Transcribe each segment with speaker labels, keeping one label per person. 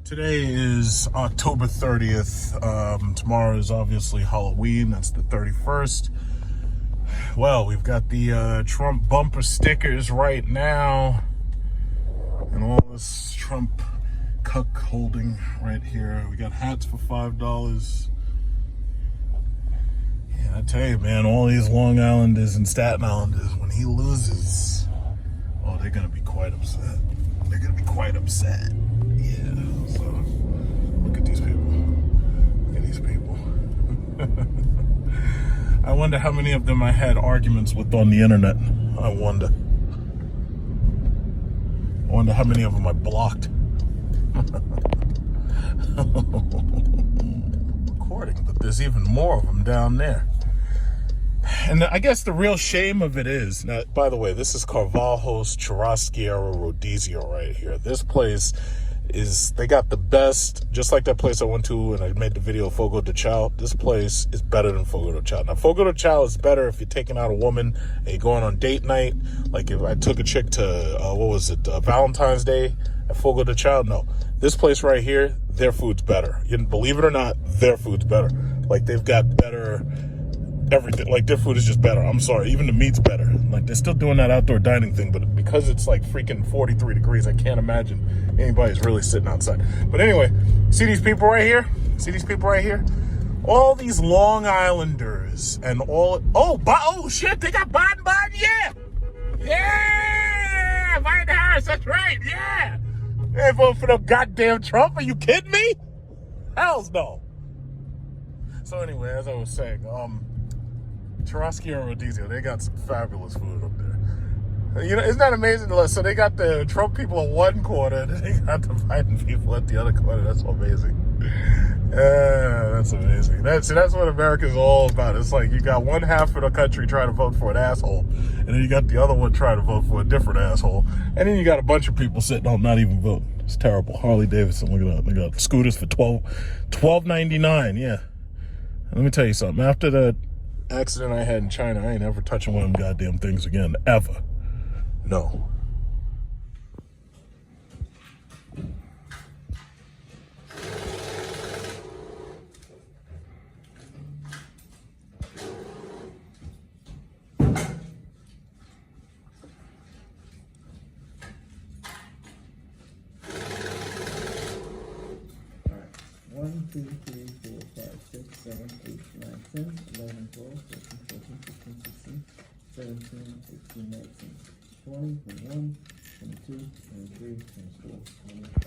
Speaker 1: Today is October 30th. Tomorrow is obviously Halloween. That's the 31st. Well, we've got the Trump bumper stickers right now. And all this Trump cuck holding right here. We got hats for $5. Yeah, I tell you, man, all these Long Islanders and Staten Islanders, when he loses, oh, they're going to be quite upset. They're going to be quite upset. Yeah, so look at these people. Look at these people. I wonder how many of them I had arguments with on the internet. I wonder how many of them I blocked. Recording, but there's even more of them down there. And I guess the real shame of it is, now, by the way, this is Carvalho's Churrasqueria Rodizio right here. This place they got the best, just like that place I went to and I made the video, Fogo de Chao. This place is better than Fogo de Chao. Now, Fogo de Chao is better if you're taking out a woman and you're going on date night. Like if I took a chick to, Valentine's Day at Fogo de Chao. No, this place right here, their food's better. You believe it or not, their food's better. Like they've got better everything. Like their food is just better. I'm sorry, even the meat's better. Like they're still doing that outdoor dining thing, but because it's like freaking 43 degrees, I can't imagine anybody's really sitting outside. But anyway, see these people right here? See these people right here? All these Long Islanders and all, oh shit, they got Biden, yeah! Yeah! Biden Harris, that's right, yeah! They vote for the goddamn Trump, are you kidding me? Hells no. So anyway, as I was saying, Churrasqueria Rodizio, they got some fabulous food up there. You know, isn't that amazing? So they got the Trump people in one corner, and they got the Biden people at the other corner. That's so amazing. Yeah, that's amazing. That's what America's all about. It's like you got one half of the country trying to vote for an asshole, and then you got the other one trying to vote for a different asshole, and then you got a bunch of people sitting home not even voting. It's terrible. Harley Davidson, look at that. They got scooters for $12.99. Yeah. Let me tell you something. After the accident I had in China, I ain't ever touching one of them goddamn things again. Ever. No.
Speaker 2: One, two, three, 4, 5, 6, 7, 8, 9, 10, 11, 12, 13, 14, 15, 16, 17, 18, 19, 20, 21, 22, 23, 24, 25.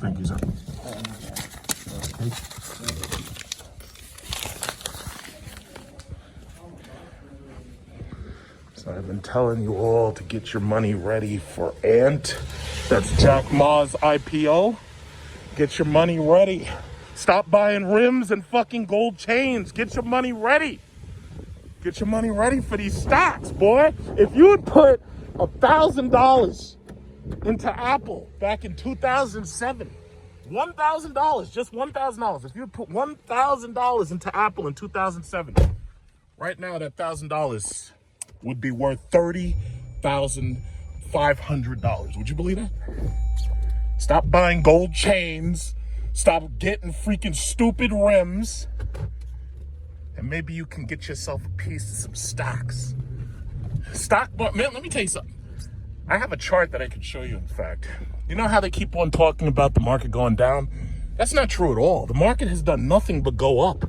Speaker 1: Thank you, sir. So I've been telling you all to get your money ready for Ant. That's Jack Ma's IPO. Get your money ready. Stop buying rims and fucking gold chains. Get your money ready. Get your money ready for these stocks, boy. If you had put $1,000 into Apple back in 2007, $1,000, just $1,000. If you put $1,000 into Apple in 2007, right now that $1,000 would be worth $30,500. Would you believe that? Stop buying gold chains. Stop getting freaking stupid rims. And maybe you can get yourself a piece of some stocks. Man, let me tell you something. I have a chart that I could show you, in fact. You know how they keep on talking about the market going down? That's not true at all. The market has done nothing but go up.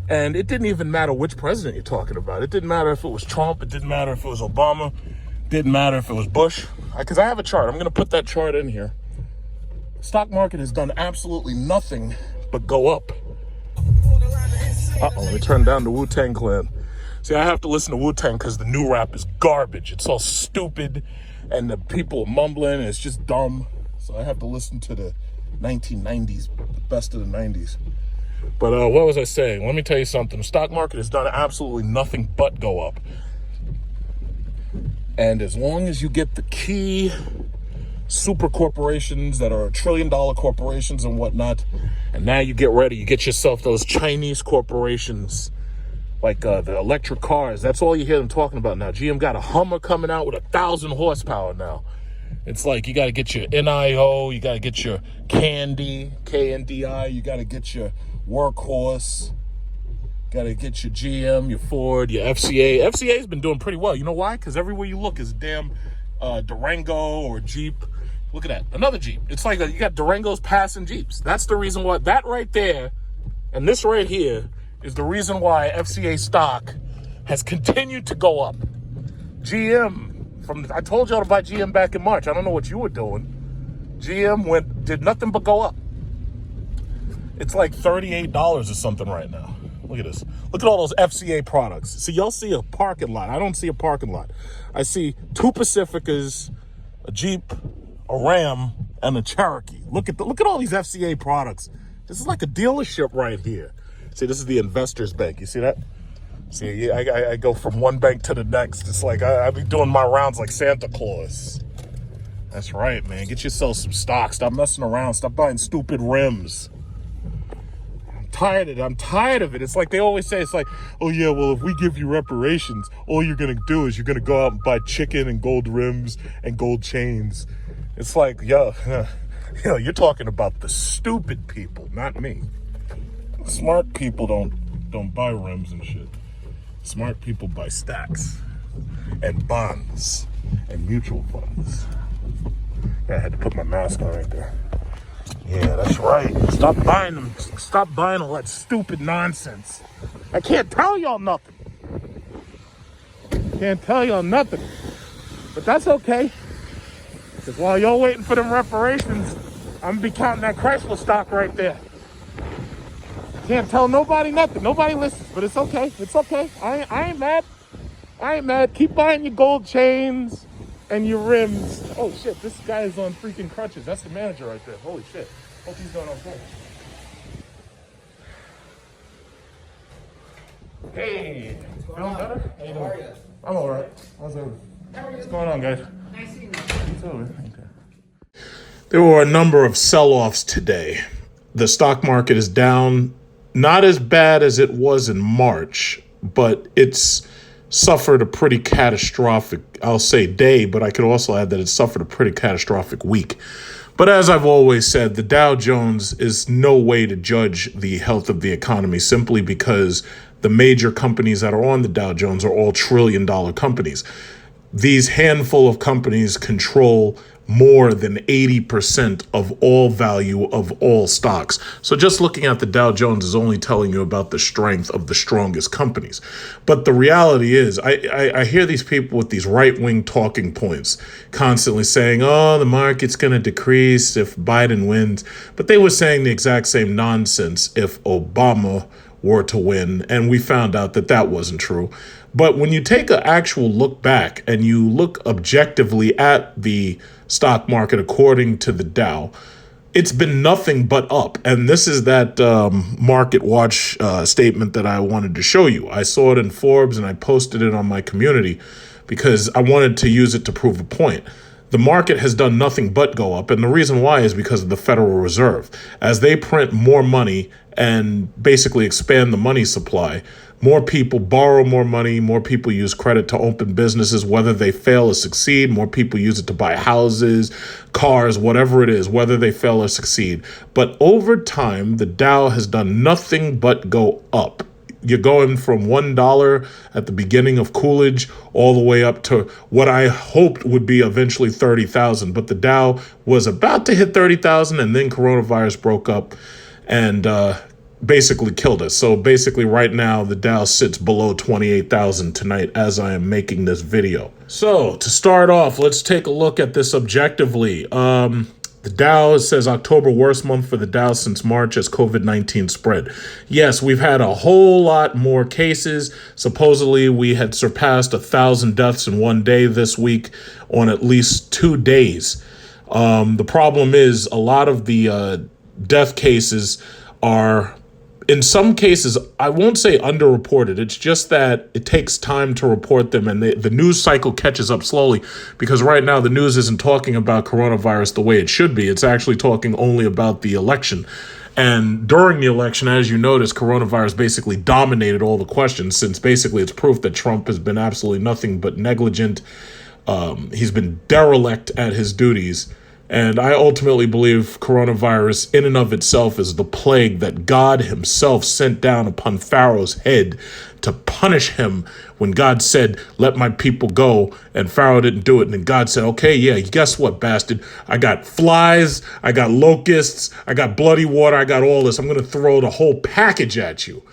Speaker 1: And it didn't even matter which president you're talking about. It didn't matter if it was Trump. It didn't matter if it was Obama. It didn't matter if it was Bush. Because I have a chart. I'm going to put that chart in here. The stock market has done absolutely nothing but go up. Uh-oh, let me turn down the Wu-Tang Clan. See, I have to listen to Wu-Tang because the new rap is garbage. It's all stupid, and the people are mumbling, and it's just dumb. So I have to listen to the 1990s, the best of the 90s. But what was I saying? Let me tell you something. The stock market has done absolutely nothing but go up. And as long as you get the key super corporations that are $1 trillion corporations and whatnot. And now you get ready. You get yourself those Chinese corporations, like the electric cars. That's all you hear them talking about now. GM got a Hummer coming out with 1,000 horsepower now. It's like you got to get your NIO, you got to get your Candy, KNDI, you got to get your Workhorse, got to get your GM, your Ford, your FCA. FCA's been doing pretty well. You know why? Because everywhere you look is damn Durango or Jeep. Look at that, another Jeep. It's like you got Durangos passing Jeeps. That's the reason why. That right there and this right here is the reason why FCA stock has continued to go up. GM, I told y'all to buy GM back in March. I don't know what you were doing. GM did nothing but go up. It's like $38 or something right now. Look at this. Look at all those FCA products. See, y'all see a parking lot. I don't see a parking lot. I see 2 Pacificas, a Jeep, a Ram, and a Cherokee. Look at all these FCA products. This is like a dealership right here. See, this is the Investors Bank. You see that? See, I go from one bank to the next. It's like I be doing my rounds like Santa Claus. That's right, man. Get yourself some stock. Stop messing around. Stop buying stupid rims. I'm tired of it. It's like they always say, it's like, oh yeah, well, if we give you reparations, all you're going to do is you're going to go out and buy chicken and gold rims and gold chains. It's like, yo, you're talking about the stupid people, not me. Smart people don't buy rims and shit. Smart people buy stacks and bonds and mutual funds. I had to put my mask on right there. Yeah, that's right. Stop buying them. Stop buying all that stupid nonsense. I can't tell y'all nothing. Can't tell y'all nothing. But that's okay. Because while y'all waiting for them reparations, I'm going to be counting that Chrysler stock right there. Can't tell nobody nothing. Nobody listens, but it's okay. It's okay. I ain't mad. I ain't mad. Keep buying your gold chains and your rims. Oh shit, this guy is on freaking crutches. That's the manager right there. Holy shit. Hope he's doing okay. Hey, feeling better? How you doing? I'm all right. How's everything? What's going on, guys?
Speaker 3: Nice seeing
Speaker 1: You too, man. Okay. There were a number of sell-offs today. The stock market is down. Not as bad as it was in March, but it's suffered a pretty catastrophic, I'll say day, but I could also add that it suffered a pretty catastrophic week. But as I've always said, the Dow Jones is no way to judge the health of the economy simply because the major companies that are on the Dow Jones are all trillion-dollar companies. These handful of companies control more than 80% of all value of all stocks. So just looking at the Dow Jones is only telling you about the strength of the strongest companies. But the reality is, I hear these people with these right-wing talking points constantly saying, oh, the market's going to decrease if Biden wins. But they were saying the exact same nonsense if Obama were to win, and we found out that that wasn't true. But when you take an actual look back and you look objectively at the stock market according to the Dow, it's been nothing but up. And this is that Market Watch statement that I wanted to show you. I saw it in Forbes and I posted it on my community because I wanted to use it to prove a point. The market has done nothing but go up, and the reason why is because of the Federal Reserve. As they print more money and basically expand the money supply, more people borrow more money, more people use credit to open businesses, whether they fail or succeed. More people use it to buy houses, cars, whatever it is, whether they fail or succeed. But over time, the Dow has done nothing but go up. You're going from $1 at the beginning of Coolidge all the way up to what I hoped would be eventually 30,000. But the Dow was about to hit 30,000 and then coronavirus broke up and basically killed us. So basically right now the Dow sits below 28,000 tonight as I am making this video. So to start off, let's take a look at this objectively. The Dow, it says October worst month for the Dow since March as COVID-19 spread. Yes, we've had a whole lot more cases. Supposedly we had surpassed 1,000 deaths in one day this week on at least 2 days. The problem is a lot of the death cases are in some cases, I won't say underreported. It's just that it takes time to report them, and the news cycle catches up slowly, because right now the news isn't talking about coronavirus the way it should be. It's actually talking only about the election. And during the election, as you notice, coronavirus basically dominated all the questions, since basically it's proof that Trump has been absolutely nothing but negligent. He's been derelict at his duties. And I ultimately believe coronavirus in and of itself is the plague that God himself sent down upon Pharaoh's head to punish him when God said, let my people go, and Pharaoh didn't do it. And then God said, okay, yeah, guess what, bastard? I got flies, I got locusts, I got bloody water, I got all this. I'm going to throw the whole package at you.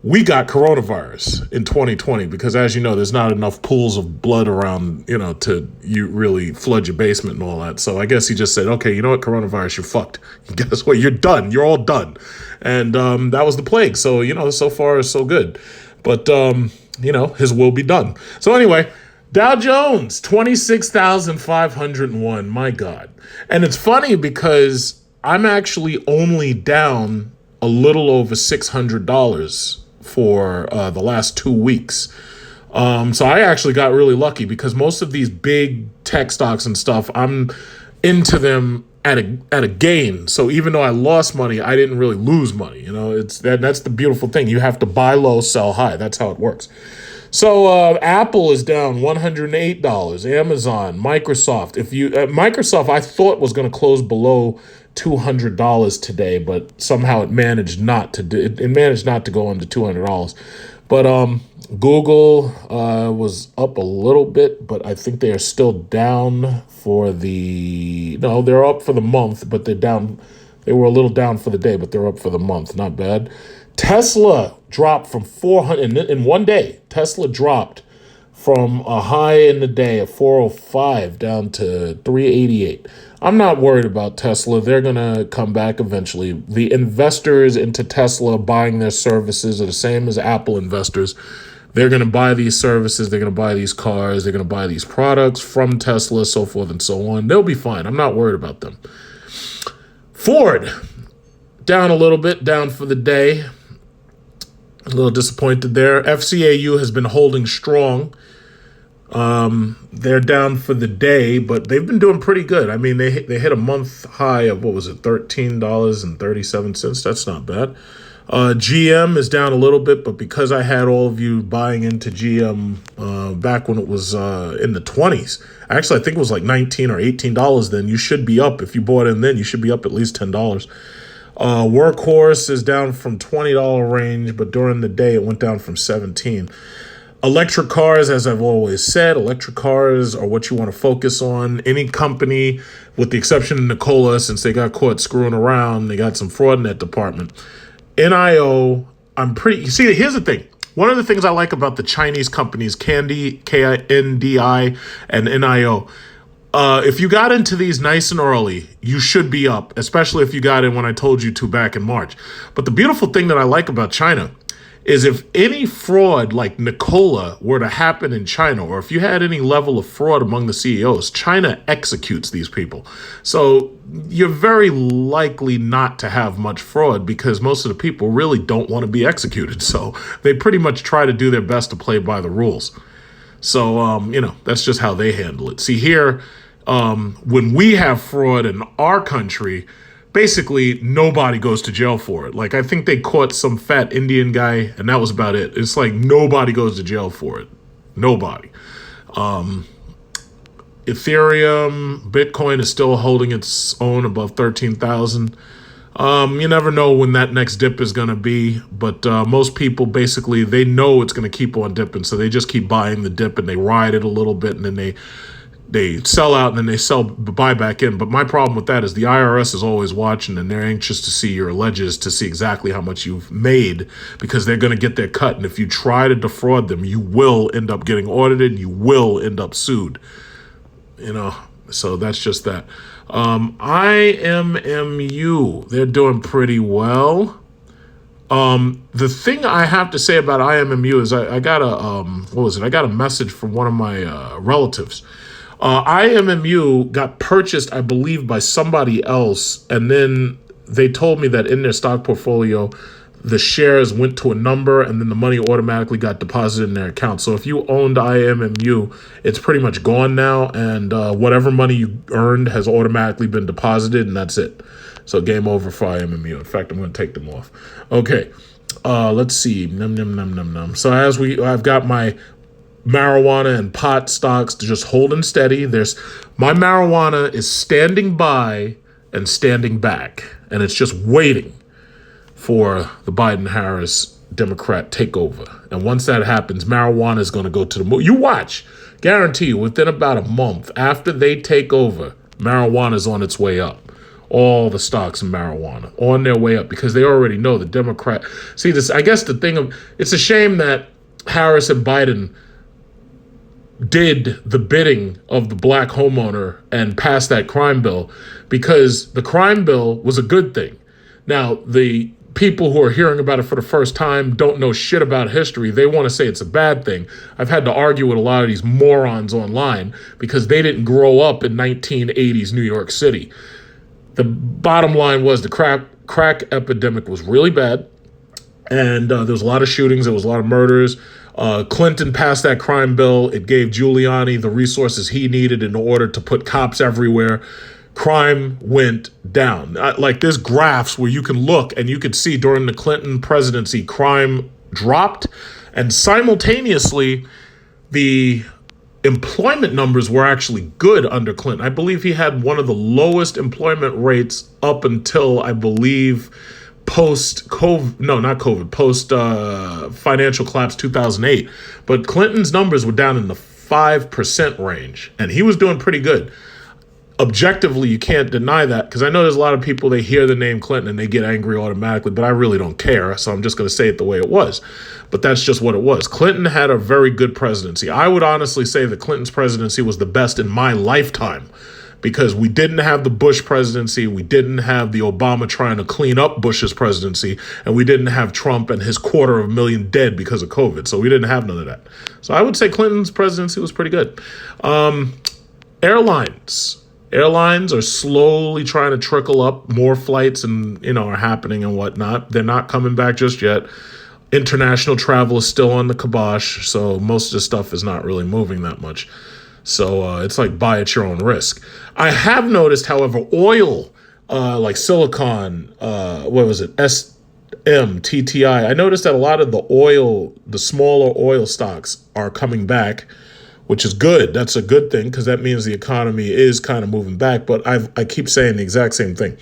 Speaker 1: We got coronavirus in 2020 because, as you know, there's not enough pools of blood around, to you really flood your basement and all that. So I guess he just said, okay, you know what, coronavirus, you're fucked. Guess what? You're done. You're all done. And that was the plague. So, so far so good. But, his will be done. So anyway, Dow Jones, 26,501. My God. And it's funny because I'm actually only down a little over $600 for the last 2 weeks. So I actually got really lucky because most of these big tech stocks and stuff, I'm into them at a gain. So even though I lost money, I didn't really lose money. That's the beautiful thing. You have to buy low, sell high. That's how it works. So Apple is down $108. Amazon, Microsoft. Microsoft, I thought was going to close below $200 today, but somehow it managed not to go under $200. But Google was up a little bit, but I think they are still down they're up for the month, but they're down. They were a little down for the day, but they're up for the month. Not bad. Tesla dropped from 400 in one day. Tesla dropped from a high in the day of 405 down to 388. I'm not worried about Tesla. They're going to come back eventually. The investors into Tesla buying their services are the same as Apple investors. They're going to buy these services. They're going to buy these cars. They're going to buy these products from Tesla, so forth and so on. They'll be fine. I'm not worried about them. Ford, down a little bit, down for the day. A little disappointed there. FCAU has been holding strong. They're down for the day, but they've been doing pretty good. I mean, they hit a month high of, $13.37. That's not bad. GM is down a little bit, but because I had all of you buying into GM back when it was in the 20s, actually I think it was like $19 or $18 then, you should be up. If you bought in then, you should be up at least $10. Workhorse is down from $20 range, but during the day it went down from $17. Electric cars, as I've always said, electric cars are what you want to focus on. Any company, with the exception of Nikola, since they got caught screwing around, they got some fraud in that department. NIO, here's the thing. One of the things I like about the Chinese companies, Kandi, K-I-N-D-I, and NIO, if you got into these nice and early, you should be up, especially if you got in when I told you to back in March. But the beautiful thing that I like about China is if any fraud like Nikola were to happen in China, or if you had any level of fraud among the CEOs, China executes these people. So you're very likely not to have much fraud because most of the people really don't want to be executed. So they pretty much try to do their best to play by the rules. So, that's just how they handle it. See, here, when we have fraud in our country, basically nobody goes to jail for it. Like, I think they caught some fat Indian guy, and that was about it. It's like nobody goes to jail for it. Nobody. Ethereum, Bitcoin is still holding its own above 13,000. You never know when that next dip is going to be, but most people basically, they know it's going to keep on dipping, so they just keep buying the dip and they ride it a little bit, and then they sell out and then they buy back in. But my problem with that is the IRS is always watching, and they're anxious to see your ledgers to see exactly how much you've made, because they're going to get their cut. And if you try to defraud them, you will end up getting audited. You will end up sued. So that's just that. IMMU, they're doing pretty well. The thing I have to say about IMMU is I got I got a message from one of my relatives. IMMU got purchased, I believe, by somebody else, and then they told me that in their stock portfolio, the shares went to a number and then the money automatically got deposited in their account. So if you owned IMMU, it's pretty much gone now, and whatever money you earned has automatically been deposited, and that's it. So game over for IMMU. In fact, I'm going to take them off. Okay, let's see. So I've got my marijuana and pot stocks just holding steady. My marijuana is standing by and standing back, and it's just waiting for the Biden-Harris Democrat takeover. And once that happens, marijuana is going to go to the moon. You watch. Guarantee you, within about a month after they take over, marijuana is on its way up. All the stocks in marijuana on their way up, because they already know the Democrat. See, this, I guess it's a shame that Harris and Biden did the bidding of the black homeowner and passed that crime bill, because the crime bill was a good thing. Now, the people who are hearing about it for the first time don't know shit about history. They want to say it's a bad thing. I've had to argue with a lot of these morons online because they didn't grow up in 1980s New York City. The bottom line was the crack epidemic was really bad, and there was a lot of shootings, there was a lot of murders. Clinton passed that crime bill. It gave Giuliani the resources he needed in order to put cops everywhere. Crime went down. Like, there's graphs where you can look and you could see during the Clinton presidency, crime dropped, and simultaneously the employment numbers were actually good under Clinton. I believe he had one of the lowest employment rates up until, I believe, post-COVID, no, not COVID, post-financial collapse 2008. But Clinton's numbers were down in the 5% range, and he was doing pretty good. Objectively, you can't deny that, because I know there's a lot of people, they hear the name Clinton and they get angry automatically, but I really don't care, so I'm just going to say it the way it was. But that's just what it was. Clinton had a very good presidency. I would honestly say that Clinton's presidency was the best in my lifetime, because we didn't have the Bush presidency, we didn't have the Obama trying to clean up Bush's presidency, and we didn't have Trump and his 250,000 dead because of COVID, so we didn't have none of that. So I would say Clinton's presidency was pretty good. Airlines are slowly trying to trickle up. More flights and are happening and whatnot. They're not coming back just yet. International travel is still on the kibosh, so most of the stuff is not really moving that much. So it's like buy at your own risk. I have noticed, however, oil, like Silicon, SMTTI. I noticed that a lot of the smaller oil stocks are coming back, which is good. That's a good thing, because that means the economy is kind of moving back. But I keep saying the exact same thing.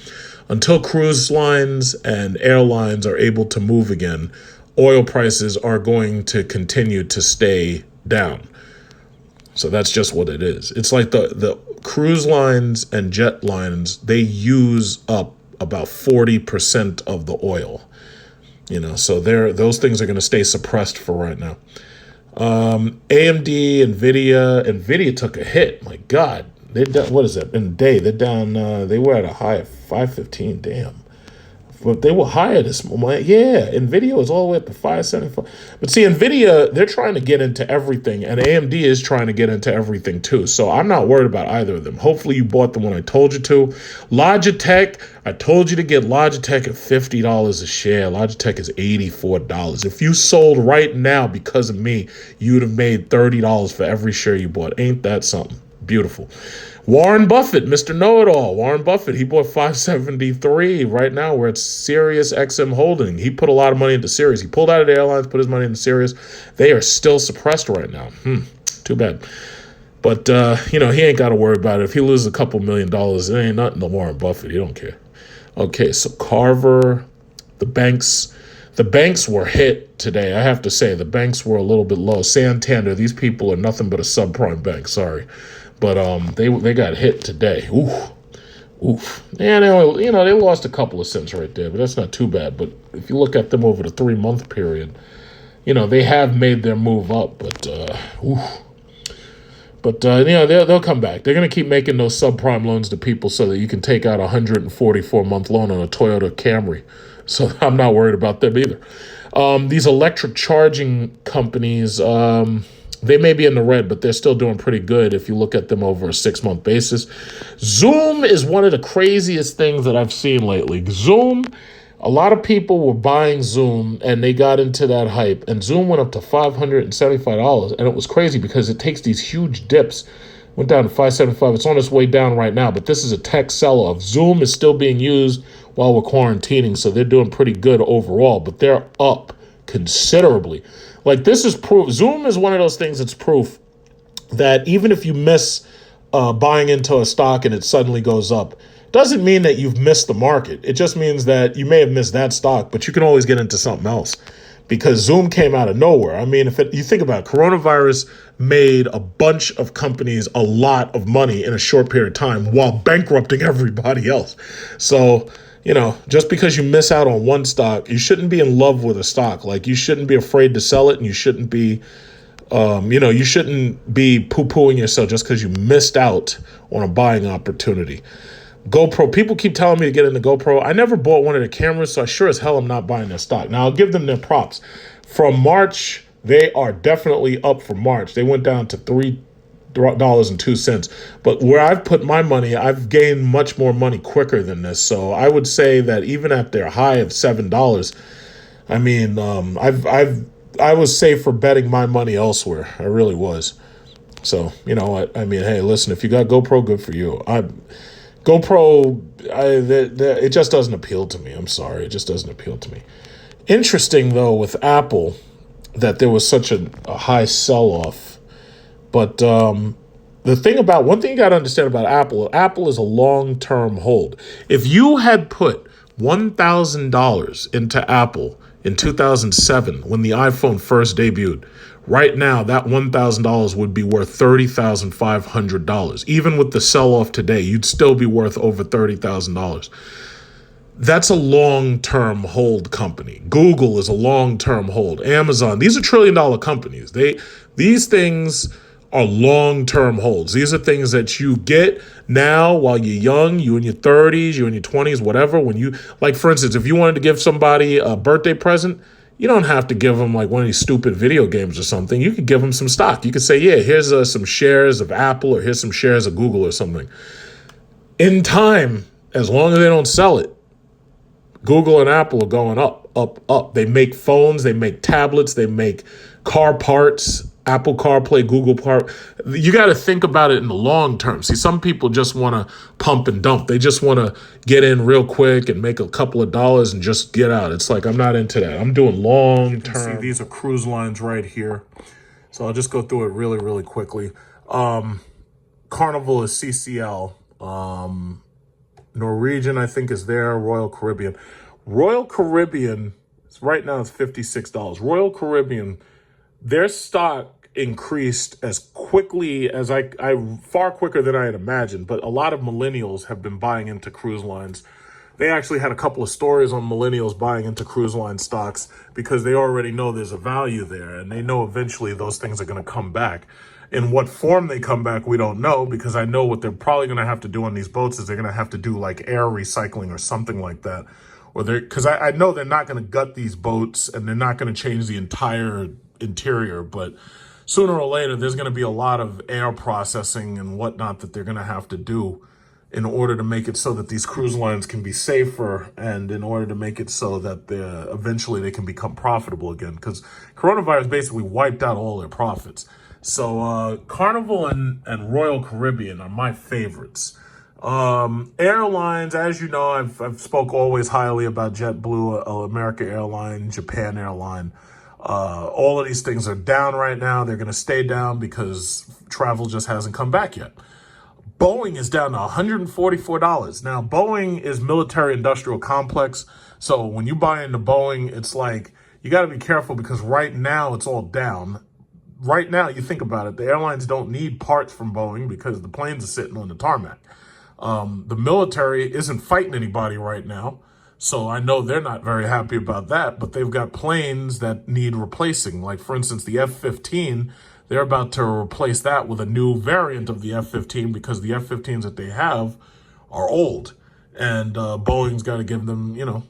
Speaker 1: Until cruise lines and airlines are able to move again, oil prices are going to continue to stay down. So that's just what it is. It's like the cruise lines and jet lines, they use up about 40% of the oil. So those things are going to stay suppressed for right now. AMD, NVIDIA took a hit. My God, they're down, what is that? In a day, they're down. They were at a high of 515. Damn, but they were higher this moment. Yeah, NVIDIA was all the way up to 575. But see, NVIDIA, they're trying to get into everything, and AMD is trying to get into everything too. So I'm not worried about either of them. Hopefully, you bought them when I told you to. Logitech, I told you to get Logitech at $50 a share. Logitech is $84. If you sold right now because of me, you'd have made $30 for every share you bought. Ain't that something? Beautiful. Warren Buffett, Mr. Know-It-All. Warren Buffett, he bought 573. Right now, we're at Sirius XM Holding. He put a lot of money into Sirius. He pulled out of the airlines, put his money into Sirius. They are still suppressed right now. Too bad. But, he ain't got to worry about it. If he loses a couple $1 million, it ain't nothing to Warren Buffett. He don't care. Okay, so Carver, the banks were hit today. I have to say, the banks were a little bit low. Santander, these people are nothing but a subprime bank. Sorry. But they got hit today. Oof. And they lost a couple of cents right there, but that's not too bad. But if you look at them over the 3-month period, they have made their move up. But they'll come back. They're going to keep making those subprime loans to people so that you can take out a 144-month loan on a Toyota Camry. So I'm not worried about them either. These electric charging companies, they may be in the red, but they're still doing pretty good if you look at them over a 6-month basis. Zoom is one of the craziest things that I've seen lately. Zoom A lot of people were buying Zoom and they got into that hype, and Zoom went up to $575. And it was crazy because it takes these huge dips. Went down to 575. It's on its way down right now, but this is a tech sell-off. Zoom is still being used while we're quarantining, so they're doing pretty good overall, but they're up considerably. Like, this is proof. Zoom is one of those things that's proof that even if you miss buying into a stock and it suddenly goes up, doesn't mean that you've missed the market. It just means that you may have missed that stock, but you can always get into something else because Zoom came out of nowhere. I mean, you think about it, coronavirus made a bunch of companies a lot of money in a short period of time while bankrupting everybody else. So, just because you miss out on one stock, you shouldn't be in love with a stock. Like, you shouldn't be afraid to sell it, and you shouldn't be you shouldn't be poo-pooing yourself just because you missed out on a buying opportunity. GoPro, people keep telling me to get into GoPro. I never bought one of their cameras, so I sure as hell am not buying their stock. Now, I'll give them their props. From March, they are definitely up from March. They went down to $3.02. But where I've put my money, I've gained much more money quicker than this. So I would say that even at their high of $7, I mean, I was safe for betting my money elsewhere. I really was. So, you know what? I mean, hey, listen, if you got GoPro, good for you. GoPro, it just doesn't appeal to me. I'm sorry. It just doesn't appeal to me. Interesting, though, with Apple, that there was such a high sell-off. But one thing you got to understand about Apple is a long-term hold. If you had put $1,000 into Apple in 2007 when the iPhone first debuted, right now that $1,000 would be worth $30,500. Even with the sell-off today, you'd still be worth over $30,000. That's a long-term hold company. Google is a long-term hold. Amazon, these are trillion-dollar companies. These things are long-term holds. These are things that you get now while you're young, you in your 30s, you in your 20s, whatever. When you, like, for instance, if you wanted to give somebody a birthday present, you don't have to give them like one of these stupid video games or something. You could give them some stock. You could say, yeah, here's some shares of Apple, or here's some shares of Google or something. In time, as long as they don't sell it, Google and Apple are going up, up, up. They make phones, they make tablets, they make car parts, Apple CarPlay, Google Part. You got to think about it in the long term. See, some people just want to pump and dump. They just want to get in real quick and make a couple of dollars and just get out. It's like, I'm not into that. I'm doing long term. See, these are cruise lines right here. So I'll just go through it really, really quickly. Carnival is CCL. Norwegian, I think, is there. Royal Caribbean. Royal Caribbean, right now it's $56. Royal Caribbean, their stock increased as quickly as I far quicker than I had imagined, but a lot of millennials have been buying into cruise lines. They actually had a couple of stories on millennials buying into cruise line stocks because they already know there's a value there, and they know eventually those things are going to come back. In what form they come back, we don't know, because I know what they're probably going to have to do on these boats is they're going to have to do like air recycling or something like that. Or because I know they're not going to gut these boats and they're not going to change the entire interior, but sooner or later, there's going to be a lot of air processing and whatnot that they're going to have to do in order to make it so that these cruise lines can be safer, and in order to make it so that eventually they can become profitable again, because coronavirus basically wiped out all their profits. So Carnival and Royal Caribbean are my favorites. Airlines, as you know, I've spoke always highly about JetBlue, American Airline, Japan Airline. All of these things are down right now. They're going to stay down because travel just hasn't come back yet. Boeing is down to $144. Now, Boeing is military industrial complex. So when you buy into Boeing, it's like, you got to be careful because right now it's all down. Right now, you think about it, the airlines don't need parts from Boeing because the planes are sitting on the tarmac. The military isn't fighting anybody right now. So I know they're not very happy about that, but they've got planes that need replacing. Like, for instance, the F-15, they're about to replace that with a new variant of the F-15 because the F-15s that they have are old. And Boeing's got to give them,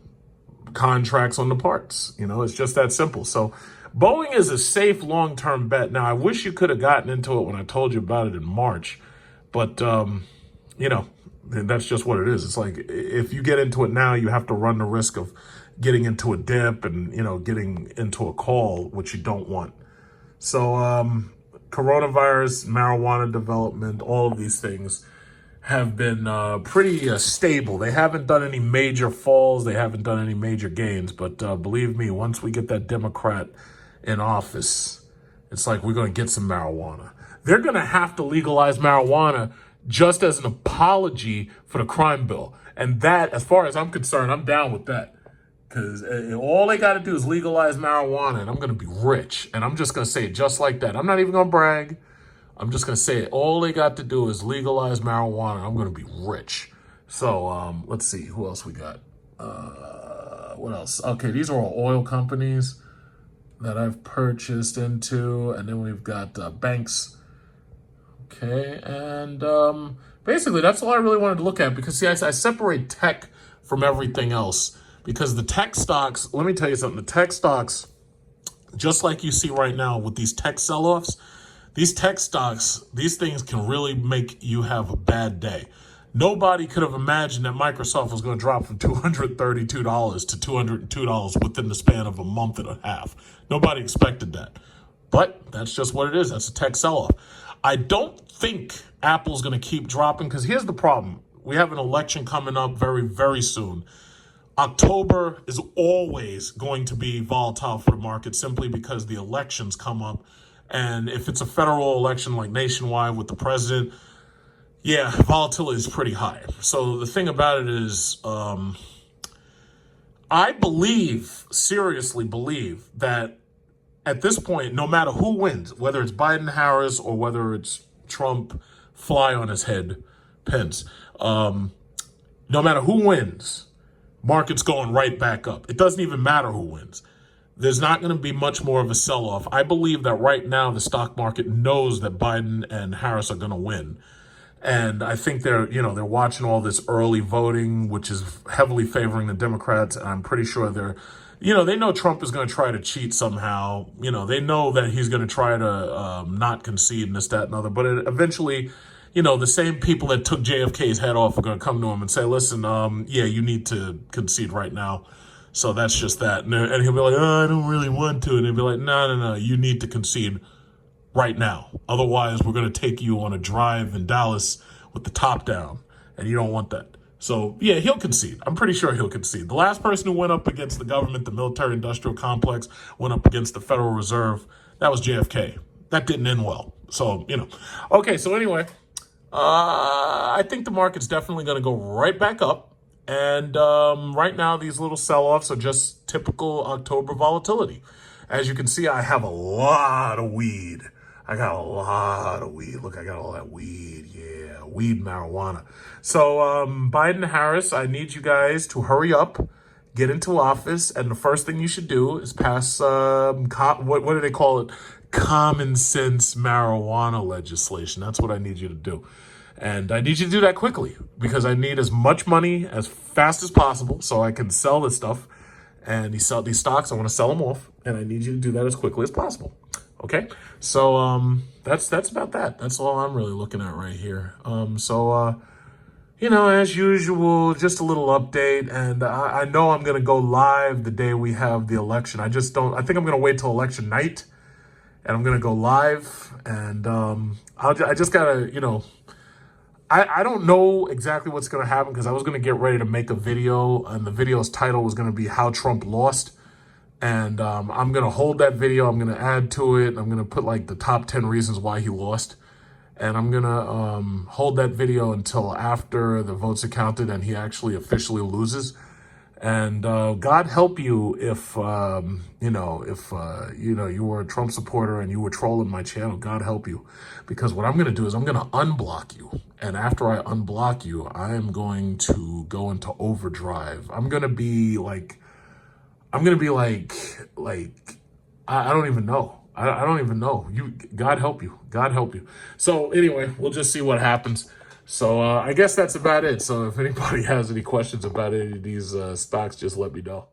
Speaker 1: contracts on the parts. It's just that simple. So Boeing is a safe long-term bet. Now, I wish you could have gotten into it when I told you about it in March. But, And that's just what it is. It's like if you get into it now, you have to run the risk of getting into a dip and, getting into a call, which you don't want. So coronavirus, marijuana development, all of these things have been pretty stable. They haven't done any major falls. They haven't done any major gains. But believe me, once we get that Democrat in office, it's like we're going to get some marijuana. They're going to have to legalize marijuana just as an apology for the crime bill. And that, as far as I'm concerned, I'm down with that. Because all they got to do is legalize marijuana, and I'm going to be rich. And I'm just going to say it just like that. I'm not even going to brag. I'm just going to say it. All they got to do is legalize marijuana. I'm going to be rich. So let's see. Who else we got? What else? Okay, these are all oil companies that I've purchased into. And then we've got banks. Okay, and basically that's all I really wanted to look at. Because, see, I separate tech from everything else. Because the tech stocks, let me tell you something. The tech stocks, just like you see right now with these tech sell-offs, these tech stocks, these things can really make you have a bad day. Nobody could have imagined that Microsoft was going to drop from $232 to $202 within the span of a month and a half. Nobody expected that. But that's just what it is. That's a tech sell-off. I don't think Apple's going to keep dropping, because here's the problem. We have an election coming up very, very soon. October is always going to be volatile for the market simply because the elections come up. And if it's a federal election like nationwide with the president, yeah, volatility is pretty high. So the thing about it is, I seriously believe that at this point, no matter who wins, whether it's Biden, Harris, or whether it's Trump, fly on his head, Pence, no matter who wins, market's going right back up. It doesn't even matter who wins. There's not going to be much more of a sell-off. I believe that right now the stock market knows that Biden and Harris are going to win. And I think they're watching all this early voting, which is heavily favoring the Democrats. And I'm pretty sure they know Trump is going to try to cheat somehow. They know that he's going to try to not concede and this, that, and other. But eventually, the same people that took JFK's head off are going to come to him and say, listen, yeah, you need to concede right now. So that's just that. And he'll be like, oh, I don't really want to. And he'll be like, no, you need to concede right now. Otherwise, we're going to take you on a drive in Dallas with the top down. And you don't want that. So, yeah, he'll concede. I'm pretty sure he'll concede. The last person who went up against the government, the military-industrial complex, went up against the Federal Reserve. That was JFK. That didn't end well. So, Okay, so anyway, I think the market's definitely going to go right back up. And right now, these little sell-offs are just typical October volatility. As you can see, I have a lot of weed. I got a lot of weed. Look, I got all that weed. Yeah, weed marijuana. So Biden, Harris, I need you guys to hurry up, get into office. And the first thing you should do is pass, what do they call it? Common sense marijuana legislation. That's what I need you to do. And I need you to do that quickly because I need as much money as fast as possible so I can sell this stuff. And these stocks, I want to sell them off. And I need you to do that as quickly as possible. Okay? So that's about that. That's all I'm really looking at right here. As usual, just a little update. And I know I'm going to go live the day we have the election. I think I'm going to wait till election night. And I'm going to go live. And I just got to, I don't know exactly what's going to happen because I was going to get ready to make a video, and the video's title was going to be How Trump Lost. And I'm going to hold that video. I'm going to add to it. I'm going to put like the top 10 reasons why he lost. And I'm going to hold that video until after the votes are counted and he actually officially loses. And God help you if you were a Trump supporter and you were trolling my channel. God help you. Because what I'm going to do is I'm going to unblock you. And after I unblock you, I am going to go into overdrive. I'm going to be like, I don't even know. I don't even know. God help you. God help you. So anyway, we'll just see what happens. So I guess that's about it. So if anybody has any questions about any of these stocks, just let me know.